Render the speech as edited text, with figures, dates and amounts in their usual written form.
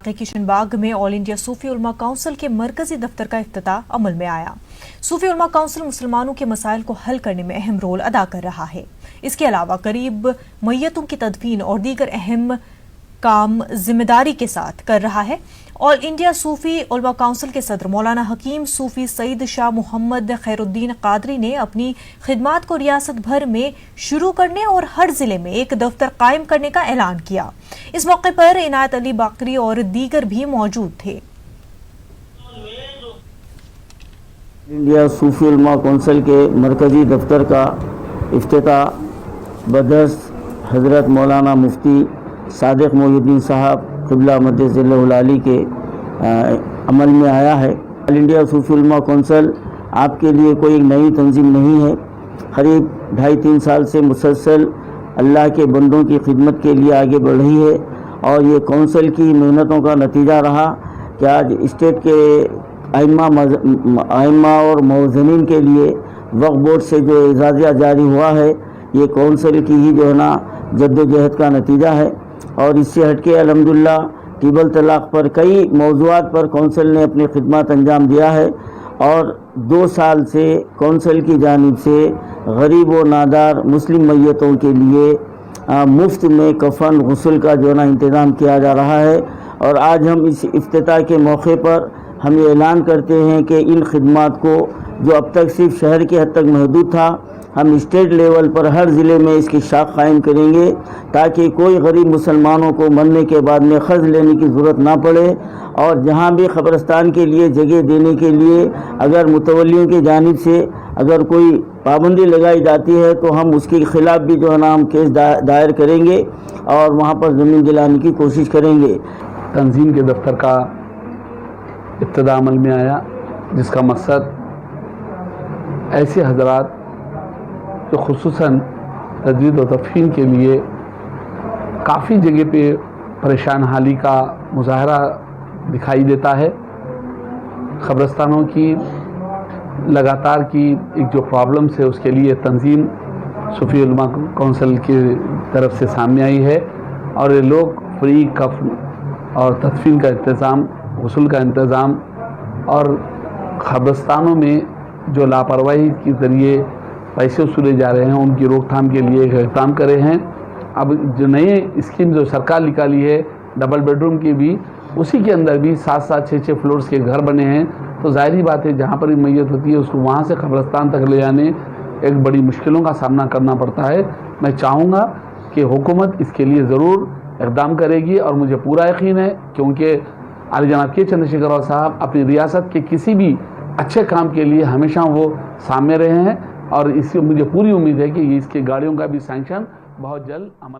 इलाके किशन बाग में all India सूफी उलमा काउंसिल के मरकजी दफ्तर का इफ्तिताह अमल में आया। सूफी उलमा काउंसिल मुसलमानों के मसाइल को हल करने में अहम रोल अदा कर रहा है। इसके अलावा करीब मैयतों की तदफीन और दीगर अहम काम जिम्मेदारी के साथ कर रहा है। ऑल इंडिया सूफी उलमा काउंसिल के सदर मौलाना हकीम सूफी सईद शाह मोहम्मद खैरुद्दीन कादरी ने अपनी खिदमात को रियासत भर में शुरू करने और हर जिले में एक दफ्तर कायम करने का ऐलान किया। इस मौके पर इनायत अली बाकरी और दीगर भी मौजूद थे। इंडिया सूफी उलमा काउंसिल के मरकजी दफ्तर का इफ्तिताह बदस्त हज़रत मौलाना मुफ्ती सादिक मोहिउद्दीन साहब क़िबला मद्दज़िल्लहुल-आली के अमल में आया है। ऑल इंडिया सूफी उलमा काउंसिल आपके लिए कोई नई तंजीम नहीं है। करीब 2.5-3 साल से मुसलसल अल्लाह के बंदों की खिदमत के लिए आगे बढ़ रही है और ये काउंसिल की मेहनतों का नतीजा रहा कि आज स्टेट के आइम्मा और मौज़नीन के लिए वक्फ बोर्ड से जो एजाज़िया जारी हुआ है, ये काउंसिल की ही जो है ना जद्दोजहद का नतीजा है। और इससे हटके अल्हम्दुलिल्लाह टिबल तलाक पर कई मौज़ूआत पर काउंसिल ने अपनी खिदमत अंजाम दिया है और 2 साल से काउंसिल की जानिब से गरीब व नादार मुस्लिम मैयतों के लिए मुफ्त में कफन गुस्ल का जो है ना इंतज़ाम किया जा रहा है। और आज हम इस इफ्तिताह के मौके पर हम ये ऐलान करते हैं कि इन खिदमात को जो अब तक सिर्फ शहर के हद तक महदूद था, हम स्टेट लेवल पर हर ज़िले में इसकी शाख कायम करेंगे ताकि कोई गरीब मुसलमानों को मरने के बाद में ख़र्च लेने की ज़रूरत ना पड़े। और जहाँ भी क़ब्रिस्तान के लिए जगह देने के लिए अगर मुतवल्लियों की जानिब से अगर कोई पाबंदी लगाई जाती है तो हम उसके ख़िलाफ़ भी जो है ना हम केस दायर करेंगे और वहाँ पर ज़मीन दिलाने की कोशिश करेंगे। तंजीम के दफ्तर का इब्तिदा अमल में आया, जिसका मकसद ऐसे हज़रात जो खुसूसन तजदीद और तदफीन के लिए काफ़ी जगह पे परेशान हाली का मुजाहरा दिखाई देता है। क़ब्रिस्तानों की लगातार की एक जो प्रॉब्लम्स है उसके लिए तंजीम सूफी उलमा काउंसिल की तरफ से सामने आई है और ये लोग फ्री कफ़न और तदफीन का इंतज़ाम, गुस्ल का इंतज़ाम और क़ब्रिस्तानों में जो लापरवाही के ज़रिए पैसे वसूले जा रहे हैं उनकी रोकथाम के लिए इक़दाम करे हैं। अब जो नई स्कीम जो सरकार निकाली है डबल बेडरूम की भी, उसी के अंदर भी 7-7, 6-6 फ्लोर्स के घर बने हैं। तो ज़ाहिर बात है जहाँ पर भी मैयत होती है उसको वहाँ से क़ब्रिस्तान तक ले जाने एक बड़ी मुश्किलों का सामना करना पड़ता है। मैं चाहूँगा कि हुकूमत इसके लिए ज़रूर इक़दाम करेगी और मुझे पूरा यकीन है क्योंकि आली जनाब के चंद्रशेखर साहब अपनी रियासत के किसी भी अच्छे काम के लिए हमेशा वो सामने रहे हैं और इससे मुझे पूरी उम्मीद है कि इसकी गाड़ियों का भी सैंक्शन बहुत जल्द अमल